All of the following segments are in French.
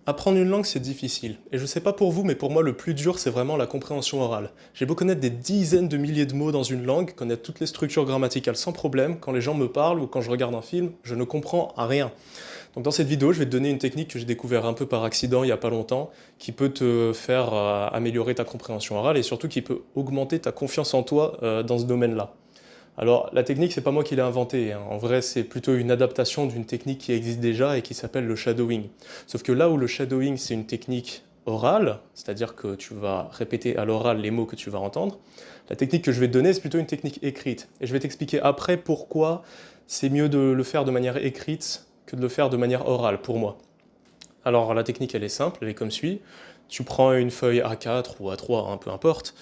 Apprendre une langue, c'est difficile. Et je sais pas pour vous, mais pour moi, le plus dur, c'est vraiment la compréhension orale. J'ai beau connaître des dizaines de milliers de mots dans une langue, connaître toutes les structures grammaticales sans problème, quand les gens me parlent ou quand je regarde un film, je ne comprends rien. Donc dans cette vidéo, je vais te donner une technique que j'ai découvert un peu par accident il y a pas longtemps, qui peut te faire améliorer ta compréhension orale et surtout qui peut augmenter ta confiance en toi dans ce domaine-là. Alors, la technique, c'est pas moi qui l'ai inventée, hein. En vrai, c'est plutôt une adaptation d'une technique qui existe déjà et qui s'appelle le shadowing. Sauf que là où le shadowing, c'est une technique orale, c'est-à-dire que tu vas répéter à l'oral les mots que tu vas entendre, la technique que je vais te donner, c'est plutôt une technique écrite. Et je vais t'expliquer après pourquoi c'est mieux de le faire de manière écrite que de le faire de manière orale, pour moi. Alors, la technique, elle est simple, elle est comme suit. Tu prends une feuille A4 ou A3, hein, peu importe,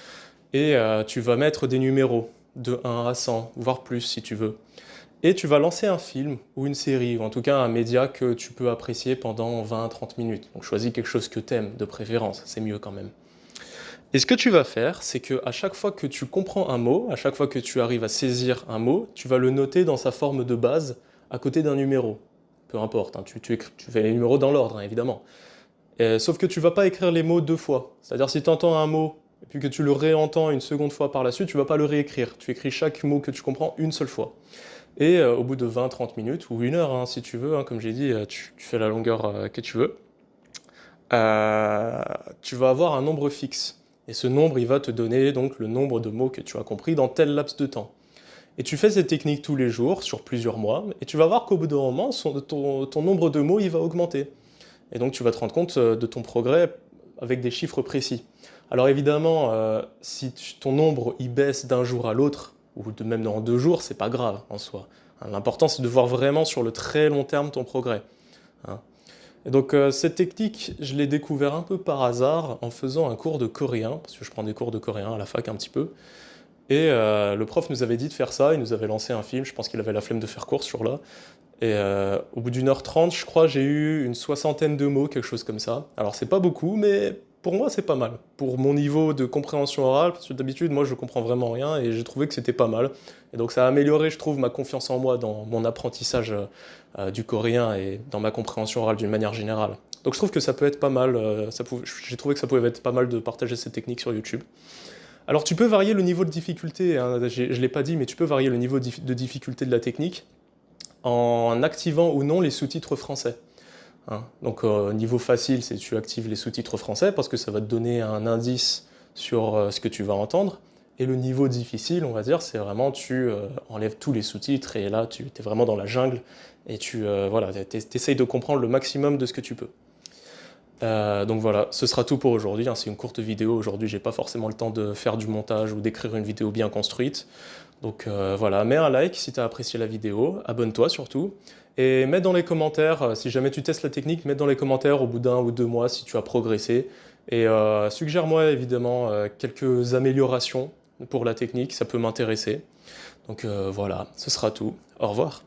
et tu vas mettre des numéros de 1 à 100, voire plus si tu veux. Et tu vas lancer un film ou une série, ou en tout cas un média que tu peux apprécier pendant 20-30 minutes. Donc choisis quelque chose que t'aimes, de préférence, c'est mieux quand même. Et ce que tu vas faire, c'est que à chaque fois que tu comprends un mot, à chaque fois que tu arrives à saisir un mot, tu vas le noter dans sa forme de base, à côté d'un numéro. Peu importe, hein, tu fais les numéros dans l'ordre, hein, évidemment. Sauf que tu vas pas écrire les mots deux fois. C'est-à-dire si tu entends un mot et puis que tu le réentends une seconde fois par la suite, tu vas pas le réécrire. Tu écris chaque mot que tu comprends une seule fois. Et au bout de 20-30 minutes, ou une heure hein, si tu veux, hein, comme j'ai dit, tu fais la longueur que tu veux, euh, tu vas avoir un nombre fixe. Et ce nombre, il va te donner donc le nombre de mots que tu as compris dans tel laps de temps. Et tu fais cette technique tous les jours, sur plusieurs mois, et tu vas voir qu'au bout d'un moment, ton nombre de mots, il va augmenter. Et donc tu vas te rendre compte de ton progrès avec des chiffres précis. Alors évidemment, si ton nombre il baisse d'un jour à l'autre, ou de même dans 2 jours, c'est pas grave en soi. Hein, l'important c'est de voir vraiment sur le très long terme ton progrès. Hein. Et donc cette technique, je l'ai découvert un peu par hasard en faisant un cours de coréen, parce que je prends des cours de coréen à la fac un petit peu. Et le prof nous avait dit de faire ça, il nous avait lancé un film, je pense qu'il avait la flemme de faire cours sur là. Et au bout d'1 h 30, je crois, j'ai eu une soixantaine de mots, quelque chose comme ça. Alors c'est pas beaucoup, mais pour moi c'est pas mal. Pour mon niveau de compréhension orale, parce que d'habitude moi je comprends vraiment rien et j'ai trouvé que c'était pas mal. Et donc ça a amélioré, je trouve, ma confiance en moi dans mon apprentissage du coréen et dans ma compréhension orale d'une manière générale. Donc je trouve que ça peut être pas mal, j'ai trouvé que ça pouvait être pas mal de partager cette technique sur YouTube. Alors tu peux varier le niveau de difficulté, hein, je ne l'ai pas dit, mais tu peux varier le niveau de difficulté de la technique en activant ou non les sous-titres français. Hein. Donc niveau facile, c'est tu actives les sous-titres français parce que ça va te donner un indice sur ce que tu vas entendre. Et le niveau difficile, on va dire, c'est vraiment tu enlèves tous les sous-titres et là tu es vraiment dans la jungle et tu voilà, essayes de comprendre le maximum de ce que tu peux. Donc voilà, ce sera tout pour aujourd'hui, hein. C'est une courte vidéo. Aujourd'hui, j'ai pas forcément le temps de faire du montage ou d'écrire une vidéo bien construite. Donc voilà, mets un like si tu as apprécié la vidéo, abonne-toi surtout, et mets dans les commentaires, si jamais tu testes la technique, mets dans les commentaires au bout d'1 ou 2 mois si tu as progressé, et suggère-moi évidemment quelques améliorations pour la technique, ça peut m'intéresser. Donc voilà, ce sera tout. Au revoir.